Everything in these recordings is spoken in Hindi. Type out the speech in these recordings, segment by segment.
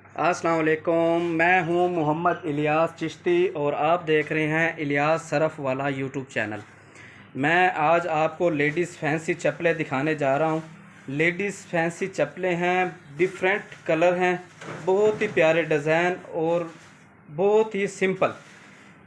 अस्सलाम वालेकुम। मैं हूं मोहम्मद इलियास चिश्ती और आप देख रहे हैं इलियास सरफ वाला यूट्यूब चैनल। मैं आज आपको लेडीज़ फैंसी चप्पलें दिखाने जा रहा हूं। लेडीज़ फैंसी चप्पलें हैं, डिफरेंट कलर हैं, बहुत ही प्यारे डिज़ाइन और बहुत ही सिंपल।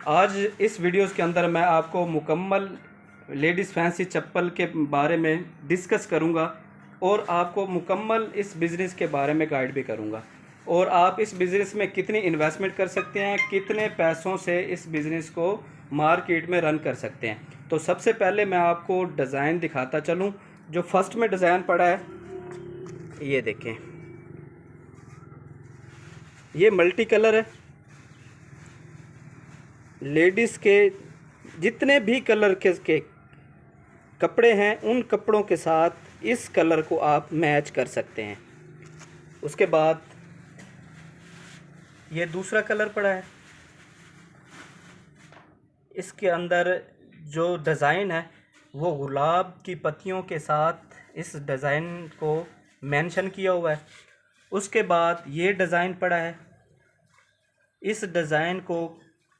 आज इस वीडियोस के अंदर मैं आपको मुकम्मल लेडीज़ फैंसी चप्पल के बारे में डिस्कस करूंगा और आपको मुकम्मल इस बिज़नेस के बारे में गाइड भी करूंगा और आप इस बिज़नेस में कितनी इन्वेस्टमेंट कर सकते हैं, कितने पैसों से इस बिज़नेस को मार्केट में रन कर सकते हैं। तो सबसे पहले मैं आपको डिज़ाइन दिखाता चलूं। जो फर्स्ट में डिज़ाइन पड़ा है ये देखें, ये मल्टी कलर है। लेडीज़ के जितने भी कलर के कपड़े हैं उन कपड़ों के साथ इस कलर को आप मैच कर सकते हैं। उसके बाद ये दूसरा कलर पड़ा है। इसके अंदर जो डिज़ाइन है वो गुलाब की पत्तियों के साथ इस डिज़ाइन को मेंशन किया हुआ है। उसके बाद ये डिज़ाइन पड़ा है। इस डिज़ाइन को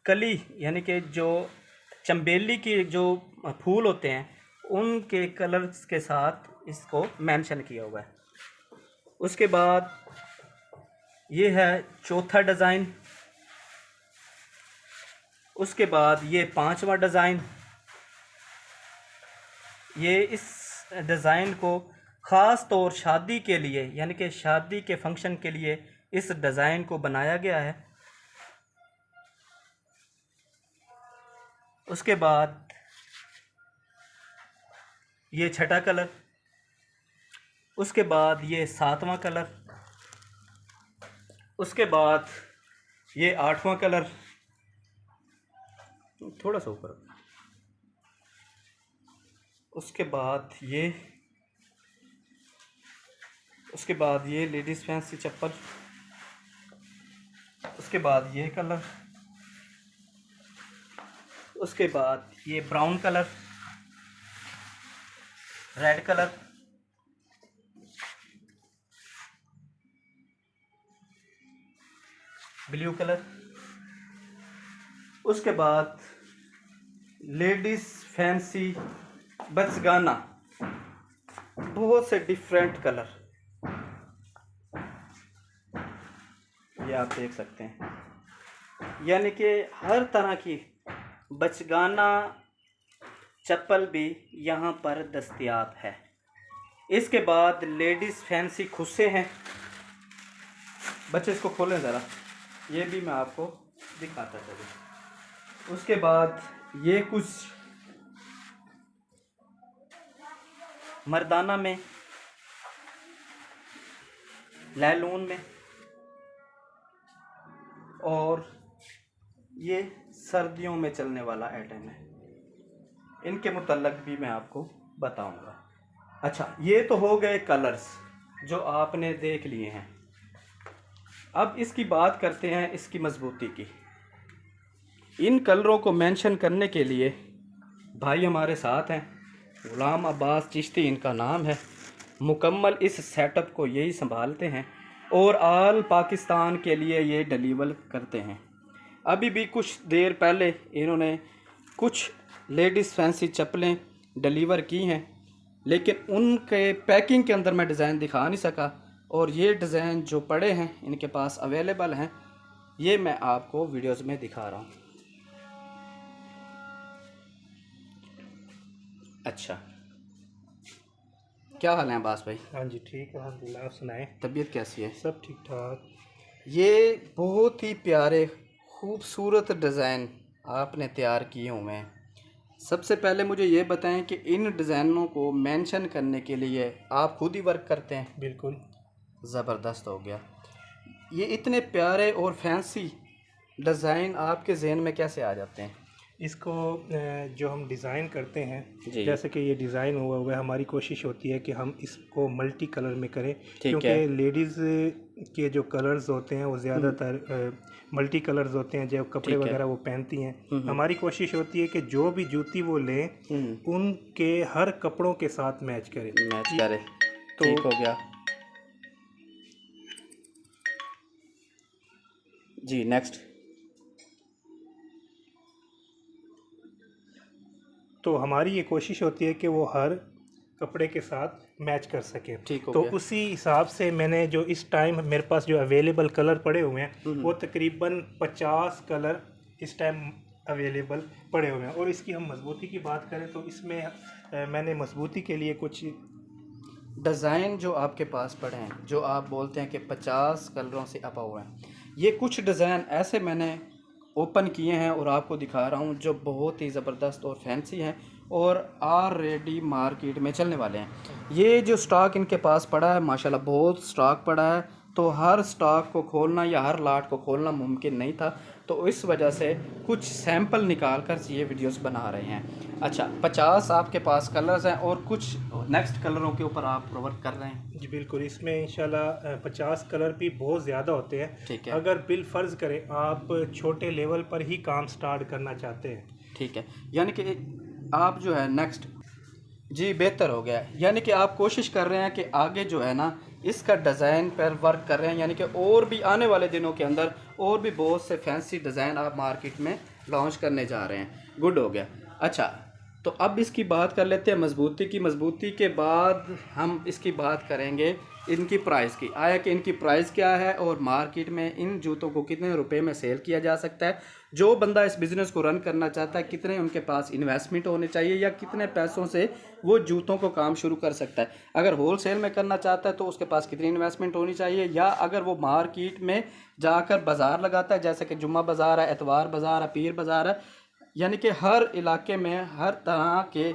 कली यानी कि जो चंबेली की जो फूल होते हैं उनके कलर्स के साथ इसको मेंशन किया हुआ है। उसके बाद ये है चौथा डिज़ाइन। उसके बाद ये पांचवा डिज़ाइन। ये इस डिज़ाइन को ख़ास तौर शादी के लिए यानी कि शादी के फंक्शन के लिए इस डिज़ाइन को बनाया गया है। उसके बाद ये छठा कलर। उसके बाद ये सातवां कलर। उसके बाद ये आठवां कलर, थोड़ा सा ऊपर। उसके बाद ये लेडीज़ फैंसी चप्पल। उसके बाद ये कलर। उसके बाद ये brown colour, red colour, blue colour. उसके बाद लेडीज़ फैंसी बचगाना, बहुत से डिफरेंट कलर ये आप देख सकते हैं। यानी कि हर तरह की बचगाना चप्पल भी यहाँ पर दस्तयाब है। इसके बाद लेडीज़ फैंसी खुस्से हैं। बच्चे इसको खोलें ज़रा, ये भी मैं आपको दिखाता चलूँ। उसके बाद ये कुछ मर्दाना में, लैलून में और ये सर्दियों में चलने वाला आइटम है। इनके मुतल्लक भी मैं आपको बताऊंगा। अच्छा, ये तो हो गए कलर्स जो आपने देख लिए हैं। अब इसकी बात करते हैं इसकी मजबूती की। इन कलरों को मेंशन करने के लिए भाई हमारे साथ हैं, गुलाम अब्बास चिश्ती इनका नाम है। मुकम्मल इस सेटअप को यही संभालते हैं और आल पाकिस्तान के लिए ये डिलीवर करते हैं। अभी भी कुछ देर पहले इन्होंने कुछ लेडीज़ फैंसी चप्पलें डिलीवर की हैं, लेकिन उनके पैकिंग के अंदर मैं डिज़ाइन दिखा नहीं सका और ये डिज़ाइन जो पड़े हैं इनके पास अवेलेबल हैं, ये मैं आपको वीडियोज़ में दिखा रहा हूँ। अच्छा, क्या हाल है अब्बास भाई? हाँ जी, ठीक है अल्हम्दुलिल्लाह। आप सुनाएं? तबीयत कैसी है? सब ठीक ठाक। ये बहुत ही प्यारे खूबसूरत डिज़ाइन आपने तैयार किए हुए हैं। सबसे पहले मुझे ये बताएं कि इन डिज़ाइनों को मेंशन करने के लिए आप खुद ही वर्क करते हैं? बिल्कुल। ज़बरदस्त हो गया। ये इतने प्यारे और फैंसी डिज़ाइन आपके जहन में कैसे आ जाते हैं? इसको जो हम डिज़ाइन करते हैं, जी, जैसे कि ये डिज़ाइन हुआ हुआ है, हमारी कोशिश होती है कि हम इसको मल्टी कलर में करें, ठीक क्योंकि है। लेडीज़ के जो कलर्स होते हैं वो ज़्यादातर मल्टी कलर्स होते हैं। जो कपड़े ठीक है। वगैरह वो पहनती हैं, हमारी कोशिश होती है कि जो भी जूती वो लें उनके हर कपड़ों के साथ मैच करें। मैच करे। तो ठीक हो गया। जी नेक्स्ट। तो हमारी ये कोशिश होती है कि वो हर कपड़े के साथ मैच कर सके। ठीक हो तो गया। उसी हिसाब से मैंने जो इस टाइम मेरे पास जो अवेलेबल कलर पड़े हुए हैं वो तकरीबन 50 कलर इस टाइम अवेलेबल पड़े हुए हैं। और इसकी हम मजबूती की बात करें तो इसमें मैंने मजबूती के लिए कुछ डिज़ाइन जो आपके पास पड़े हैं, जो आप बोलते हैं कि 50 कलरों से अप हुए हैं, ये कुछ डिज़ाइन ऐसे मैंने ओपन किए हैं और आपको दिखा रहा हूँ जो बहुत ही ज़बरदस्त और फैंसी हैं और ऑलरेडी मार्केट में चलने वाले हैं। ये जो स्टॉक इनके पास पड़ा है माशाल्लाह बहुत स्टॉक पड़ा है, तो हर स्टॉक को खोलना या हर लाट को खोलना मुमकिन नहीं था, तो इस वजह से कुछ सैंपल निकाल कर ये वीडियोस बना रहे हैं। अच्छा 50 आपके पास कलर्स हैं और कुछ नेक्स्ट कलरों के ऊपर आप वर्क कर रहे हैं? जी बिल्कुल, इसमें इंशाल्लाह 50 कलर भी बहुत ज़्यादा होते हैं। ठीक है। अगर बिल फ़र्ज़ करें आप छोटे लेवल पर ही काम स्टार्ट करना चाहते हैं, ठीक है, यानी कि आप जो है नेक्स्ट, जी बेहतर हो गया, यानी कि आप कोशिश कर रहे हैं कि आगे जो है ना इसका डिज़ाइन पर वर्क कर रहे हैं, यानी कि और भी आने वाले दिनों के अंदर और भी बहुत से फैंसी डिज़ाइन आप मार्केट में लॉन्च करने जा रहे हैं। गुड हो गया। अच्छा तो अब इसकी बात कर लेते हैं मजबूती की। मजबूती के बाद हम इसकी बात करेंगे इनकी प्राइस की, आया कि इनकी प्राइस क्या है और मार्केट में इन जूतों को कितने रुपए में सेल किया जा सकता है। जो बंदा इस बिज़नेस को रन करना चाहता है कितने उनके पास इन्वेस्टमेंट होने चाहिए या कितने पैसों से वो जूतों को काम शुरू कर सकता है। अगर होलसेल में करना चाहता है तो उसके पास कितनी इन्वेस्टमेंट होनी चाहिए, या अगर वो मार्केट में जाकर बाज़ार लगाता है जैसे कि जुम्मा बाज़ार है, एतवार बाज़ार है, पीर बाज़ार है, यानी कि हर इलाके में हर तरह के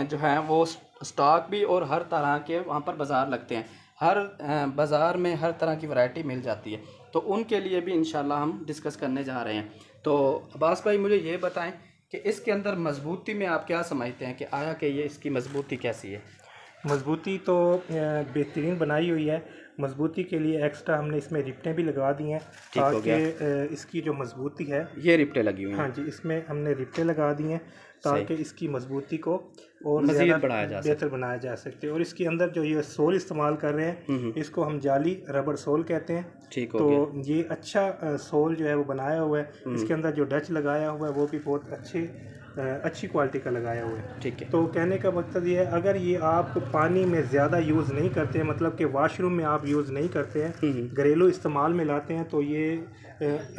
जो हैं वो स्टॉक भी और हर तरह के वहाँ पर बाज़ार लगते हैं। हर बाज़ार में हर तरह की वैरायटी मिल जाती है, तो उनके लिए भी इंशाल्लाह हम डिस्कस करने जा रहे हैं। तो अब्बास भाई मुझे ये बताएं कि इसके अंदर मजबूती में आप क्या समझते हैं कि आया कि ये इसकी मजबूती कैसी है? मजबूती तो बेहतरीन बनाई हुई है। मजबूती के लिए एक्स्ट्रा हमने इसमें रिप्टें भी लगा दी हैं ताकि इसकी जो मजबूती है, ये रिप्टें लगी हुई हैं। हाँ जी, इसमें हमने रिप्टें लगा दी हैं ताकि इसकी मजबूती को और मज़ीद बेहतर बनाया जा सकते हैं। और इसके अंदर जो ये सोल इस्तेमाल कर रहे हैं इसको हम जाली रबड़ सोल कहते हैं। ठीक हो तो गया। ये अच्छा सोल जो है वो बनाया हुआ है। इसके अंदर जो डच लगाया हुआ है वो भी बहुत अच्छी क्वालिटी का लगाया हुआ है। ठीक है। तो कहने का मकसद ये है, अगर ये आप पानी में ज़्यादा यूज़ नहीं करते हैं, मतलब कि वाशरूम में आप यूज़ नहीं करते हैं, घरेलू इस्तेमाल में लाते हैं, तो ये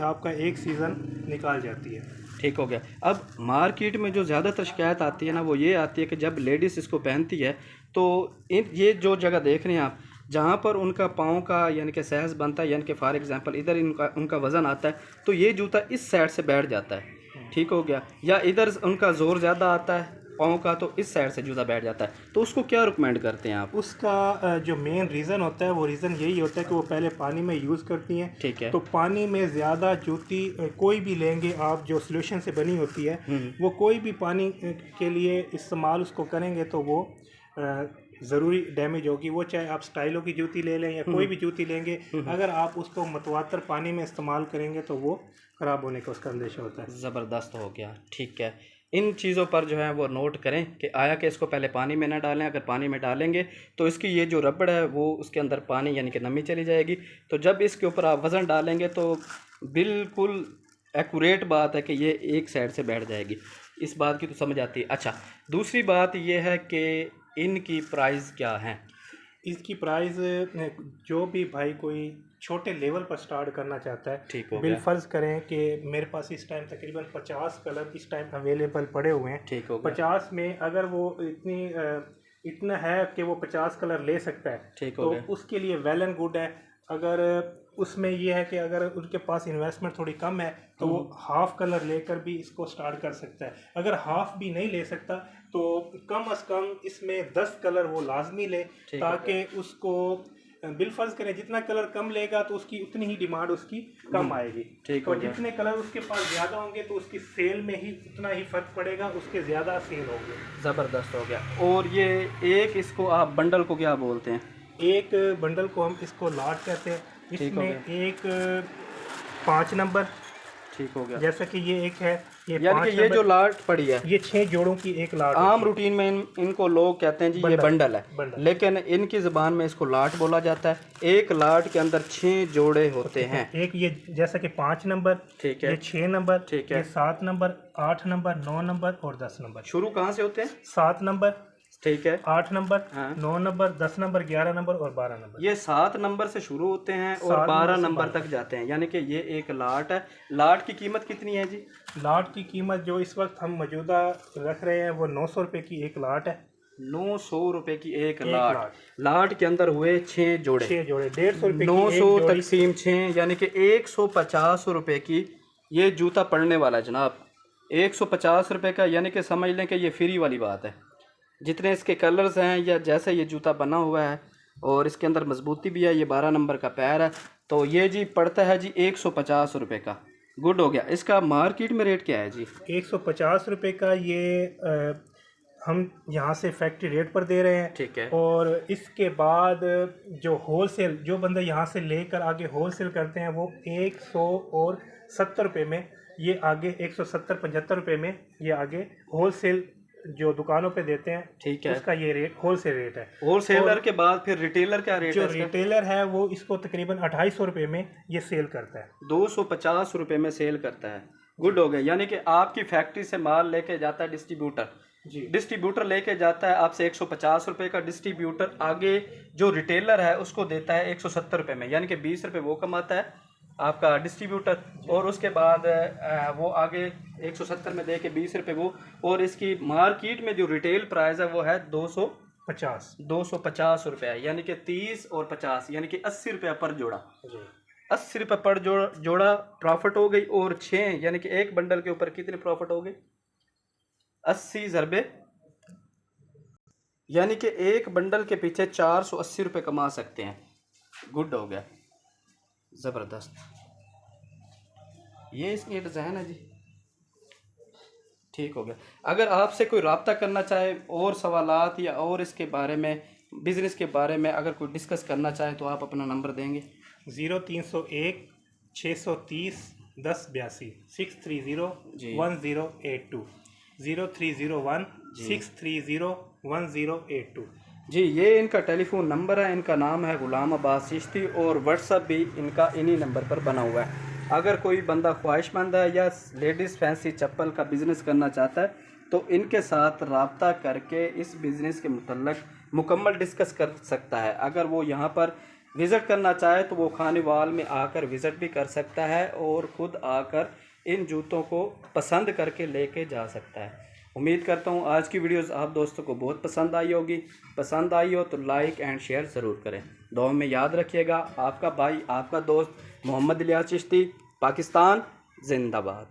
आपका एक सीज़न निकाल जाती है। ठीक हो गया। अब मार्केट में जो ज़्यादातर शिकायत आती है ना वो ये आती है कि जब लेडीज़ इसको पहनती है तो ये जो जगह देख रहे हैं आप जहाँ पर उनका पाँव का यानी कि सहज बनता है, यानी कि फॉर एग्जांपल इधर उनका वज़न आता है तो ये जूता इस साइड से बैठ जाता है। ठीक हो गया। या इधर उनका ज़ोर ज़्यादा आता है पाँव का तो इस साइड से जूता बैठ जाता है, तो उसको क्या रिकमेंड करते हैं आप? उसका जो मेन रीज़न होता है वो रीज़न यही होता है कि वो पहले पानी में यूज़ करती हैं। ठीक है। तो पानी में ज़्यादा जूती कोई भी लेंगे आप जो सोल्यूशन से बनी होती है वो कोई भी पानी के लिए इस्तेमाल उसको करेंगे तो वो ज़रूरी डैमेज होगी। वो चाहे आप स्टाइलों की जूती ले लें या कोई भी जूती लेंगे, अगर आप उसको मतवातर पानी में इस्तेमाल करेंगे तो वो ख़राब होने का उसका अंदेशा होता है। ज़बरदस्त हो गया। ठीक है, इन चीज़ों पर जो है वो नोट करें कि आया कि इसको पहले पानी में ना डालें। अगर पानी में डालेंगे तो इसकी ये जो रबड़ है वो उसके अंदर पानी यानी कि नमी चली जाएगी, तो जब इसके ऊपर आप वज़न डालेंगे तो बिल्कुल एक्यूरेट बात है कि ये एक साइड से बैठ जाएगी। इस बात की तो समझ आती है। अच्छा दूसरी बात ये है कि इनकी प्राइस क्या है? इसकी प्राइस जो भी भाई कोई छोटे लेवल पर स्टार्ट करना चाहता है, ठीक हो बिल गया। फ़र्ज़ करें कि मेरे पास इस टाइम तकरीबन 50 कलर इस टाइम अवेलेबल पड़े हुए हैं। ठीक हो गया। 50 में अगर वो इतना है कि वो 50 कलर ले सकता है ठीक हो तो गया। उसके लिए वेल एंड गुड है। अगर उसमें ये है कि अगर उनके पास इन्वेस्टमेंट थोड़ी कम है तो वो हाफ़ कलर लेकर भी इसको स्टार्ट कर सकता है। अगर हाफ़ भी नहीं ले सकता तो कम अज़ कम इसमें 10 कलर वो लाजमी ले, ताकि उसको बिल फ़र्ज़ करें जितना कलर कम लेगा तो उसकी उतनी ही डिमांड उसकी कम आएगी। ठीक और जितने कलर उसके पास ज़्यादा होंगे तो उसकी सेल में ही उतना ही फ़र्क पड़ेगा, उसके ज़्यादा सेल होंगे। ज़बरदस्त हो गया। और ये एक इसको आप बंडल को क्या बोलते हैं? एक बंडल को हम इसको लाट कहते हैं। इसमें एक 5 नंबर ठीक हो गया। जैसे कि ये एक है, ये यानी कि ये जो लाट पड़ी है ये 6 जोड़ों की एक लाट आम रूटीन में इनको लोग कहते हैं जी ये बंडल है, बंडल। लेकिन इनकी ज़बान में इसको लाट बोला जाता है। एक लाट के अंदर 6 जोड़े होते हैं। एक ये जैसे कि 5 नंबर, ठीक है, ये 6 नंबर, ठीक है, ये 7 नंबर, 8 नंबर, 9 नंबर और 10 नंबर। शुरू कहाँ से होते हैं? 7 नंबर, ठीक है, 8 नंबर, हाँ, 9 नंबर, 10 नंबर, 11 नंबर और 12 नंबर। ये 7 नंबर से शुरू होते हैं और 7 12 से नंबर 12 तक जाते हैं। यानी कि ये एक लाट है। लाट की कीमत कितनी है जी? लाट की कीमत जो इस वक्त हम मौजूदा रख रहे हैं वो 900 रुपये की एक लाट है। 900 रुपये की एक लाट। लाट के अंदर हुए 6 जोड़े, 6 जोड़े 150 रुपये की 900 एक जोड़ी। तकसीम 6 यानी कि 150 रुपये की ये जूता पड़ने वाला है जनाब। 150 रुपये का, यानी कि समझ लें कि ये फ्री वाली बात है। जितने इसके कलर्स हैं या जैसे ये जूता बना हुआ है और इसके अंदर मजबूती भी है, ये 12 नंबर का पैर है, तो ये जी पड़ता है जी 150 रुपये का। गुड हो गया। इसका मार्केट में रेट क्या है जी? 150 रुपये का ये हम यहाँ से फैक्ट्री रेट पर दे रहे हैं। ठीक है। और इसके बाद जो होलसेल, जो बंदे यहाँ से लेकर आगे होलसेल करते हैं वो 170 रुपये में, ये आगे 170-75 रुपये में ये आगे होलसेल जो दुकानों पे देते हैं। ठीक है, उसका ये रेट होलसेल रेट है। होलसेलर के बाद फिर रिटेलर क्या रेट जो है इसका? रिटेलर है वो इसको तकरीबन 250 रुपये में ये सेल करता है। 250 रुपये में सेल करता है। गुड हो गया। यानी कि आपकी फैक्ट्री से माल लेके जाता है डिस्ट्रीब्यूटर जी, डिस्ट्रीब्यूटर लेके जाता है आपसे 150 रुपये का। डिस्ट्रीब्यूटर आगे जो रिटेलर है उसको देता है 170 रुपये में, यानी कि 20 रुपये वो कमाता है आपका डिस्ट्रीब्यूटर, और उसके बाद वो आगे 170 में दे के 20 रुपये वो, और इसकी मार्केट में जो रिटेल प्राइस है वो है 250 रुपये, यानी कि 30 और 50 यानी कि 80 रुपये पर जोड़ा। 80 रुपये पर जोड़ा प्रॉफिट हो गई। और 6 यानी कि एक बंडल के ऊपर कितने प्रॉफिट हो गई? 80 ज़रबे, यानी कि एक बंडल के पीछे 480 रुपये कमा सकते हैं। गुड हो गया, ज़बरदस्त। ये इसकी डिज़ाइन है जी। ठीक हो गया। अगर आपसे कोई रब्ता करना चाहे और सवालात या और इसके बारे में, बिज़नेस के बारे में अगर कोई डिस्कस करना चाहे तो आप अपना नंबर देंगे? 0301 630 1082 6301082 0301 6301082। जी, ये इनका टेलीफोन नंबर है। इनका नाम है गुलाम अब्बास चिश्ती और व्हाट्सअप भी इनका इन्हीं नंबर पर बना हुआ है। अगर कोई बंदा ख्वाहिशमंद है या लेडीज़ फैंसी चप्पल का बिज़नेस करना चाहता है तो इनके साथ रब्ता करके इस बिज़नेस के मुतल्लक मुकम्मल डिस्कस कर सकता है। अगर वो यहाँ पर विज़िट करना चाहे तो वो खानेवाल में आकर विज़िट भी कर सकता है और ख़ुद आकर इन जूतों को पसंद करके लेके जा सकता है। उम्मीद करता हूँ आज की वीडियोस आप दोस्तों को बहुत पसंद आई होगी। पसंद आई हो तो लाइक एंड शेयर ज़रूर करें। दुआ में याद रखिएगा। आपका भाई, आपका दोस्त मोहम्मद इलियास चिश्ती, पाकिस्तान जिंदाबाद।